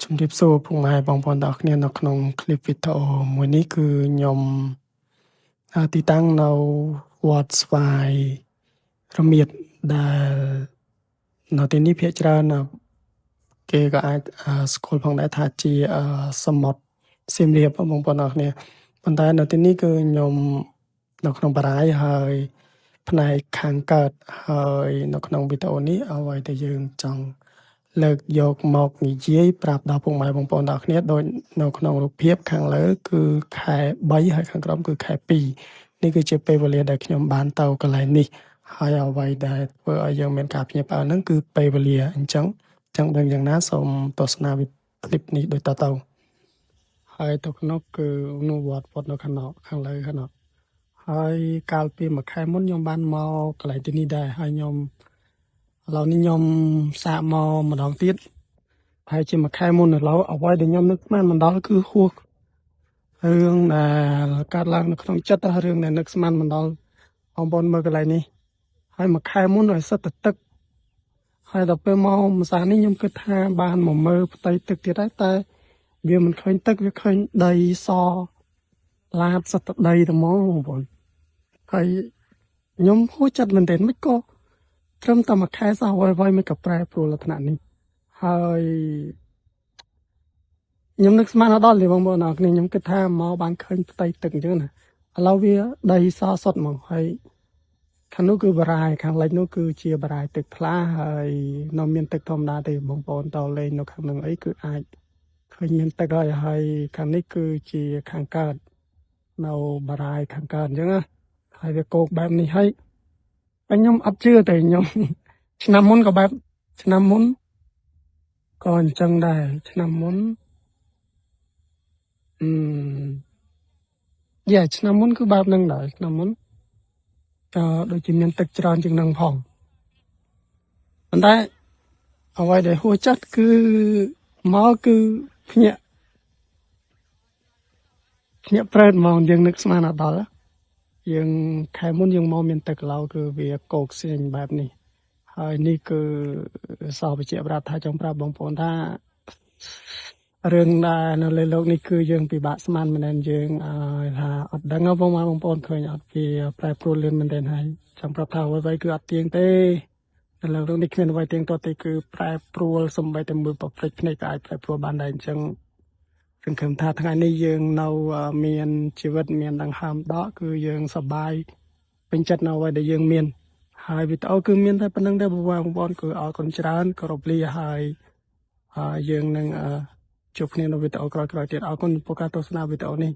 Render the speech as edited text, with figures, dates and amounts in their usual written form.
ជំរាបសួរពុកម៉ែបងប្អូនទាំងអស់គ្នានៅក្នុងคลิปវីដេអូមួយនេះគឺខ្ញុំទីតាំងនៅវត្តស្វាយរមៀតដែលនៅទីនេះភាគច្រើនគេក៏អាចស្គាល់ផងដែរថាជាសមុទ្រសៀមរាបបងប្អូនទាំងអស់គ្នាប៉ុន្តែនៅទីនេះគឺខ្ញុំនៅក្នុងបារាយណ៍ហើយផ្នែកខាងកើតហើយនៅក្នុងវីដេអូនេះអ្វីដែលយើងចង់លើកយកមកនិយាយប្រាប់ដល់ពុកម៉ែបងប្អូនទាំងអស់គ្នាដូចនៅក្នុងរូបភាពខាងលើគឺខែ3ហើយខាងក្រោមគឺខែ2នេះគឺជាពេលវេលាដែលខ្ញុំបានទៅកន្លែងនេះហើយអ្វីដែលធ្វើឲ្យយើងមានការភ្ញាក់ផ្អើលហ្នឹងគឺពេលវេលាអញ្ចឹងដឹងយ៉ាងណាសូមទស្សនាវីដេអូคลิปនេះដូចតទៅហើយទៅក្នុងគឺនៅវត្តនៅខាងលើខាងនោះហើយកាលពីមួយខែមុនខ្ញុំបានមកកន្លែងទីនេះដែរហើយខ្ញុំឥឡូវនេះខ្ញុំសាកមកម្ដងទៀតហើយជាមួយខែមុនឥឡូវអ្វីដែលខ្ញុំនឹកស្មានមិនដល់គឺហួសរឿងដែលកើតឡើងនៅក្នុងចិត្តរឿងដែលនឹកស្មានមិនដល់បងប្អូនមើលកន្លែងនេះហើយមួយខែមុនឲ្យសិតតែទឹកហើយដល់ពេលមកម្សិលនេះខ្ញុំគិតថាបានមកមើលផ្ទៃទឹកទៀតហើយតែវាមិនឃើញទឹកវាឃើញដីសឡាតសិតតែដីតែហ្មងបងប្អូនហើយខ្ញុំហួចចិត្តមែនទែនមិនក៏ត្រឹមតែមួយខែសោះអ្វីមិនក៏ប្រែប្រួលលក្ខណៈនេះហើយខ្ញុំនឹកស្មានដល់ទេបងប្អូនអរគ្នាខ្ញុំគិតថាមកបានឃើញផ្ទៃទឹកអញ្ចឹងណាឥឡូវវាដីសសុទ្ធហ្មងហើយខាងនោះគឺបារាយខាងលិចនោះគឺជាបារាយទឹកថ្លាហើយនៅមានទឹកធម្មតាទេបងប្អូនតលេងនៅខាងនឹងអីគឺអាចឃើញមានទឹកហើយខាងនេះគឺជាខាងកើតនៅបារាយខាងកើតអញ្ចឹងណាហើយវាគោកបែបនេះហើយខ្ញុំអត់ជឿតែខ្ញុំឆ្នាំមុនក៏បែបឆ្នាំមុនក៏អញ្ចឹងដែរឆ្នាំមុនឆ្នាំមុនគឺបែបហ្នឹងដែរឆ្នាំមុនក៏ដូចជាមានទឹកច្រើនជាងនឹងផងប៉ុន្តែអ្វីដែលហួចចិត្តគឺមកគឺភ្ញាក់ប្រេតហ្មងយើងនឹកស្មានអត់ដល់យើងខែមុនយើងមកមានទឹកឡៅគឺវាកោកសៀងបែបនេះហើយនេះគឺសោះបញ្ជាក់ប្រាប់ថាចង់ប្រាប់បងប្អូនថារឿងដែលនៅលើโลกនេះគឺយើងពិបាកស្មានមែនយើងថាអត់ដឹងបងប្អូនឃើញអត់វាប្រែប្រួលលឿនមែនទែនហើយចង់ប្រាប់ថាអ្វីគឺអត់ទៀងទេនៅលើโลกនេះគ្មានអ្វីទៀងទាត់ទេគឺប្រែប្រួលសំបីតែមើលប្រព្រឹត្តភ្នែកក៏អាចប្រែប្រួលបានដែរអញ្ចឹងសង្ឃឹមថាថ្ងៃនេះយើងនៅមានជីវិតមានដង្ហើមដកគឺយើងសប្បាយពេញចិត្តនៅអ្វីដែលយើងមានហើយវីដេអូគឺមានតែប៉ុណ្្នឹងទេបងប្អូនគឺអរគុណច្រើនគោរពលាហើយយើងនឹងជួបគ្នានៅវីដេអូក្រោយៗទៀតអរគុណចំពោះការទស្សនាវីដេអូនេះ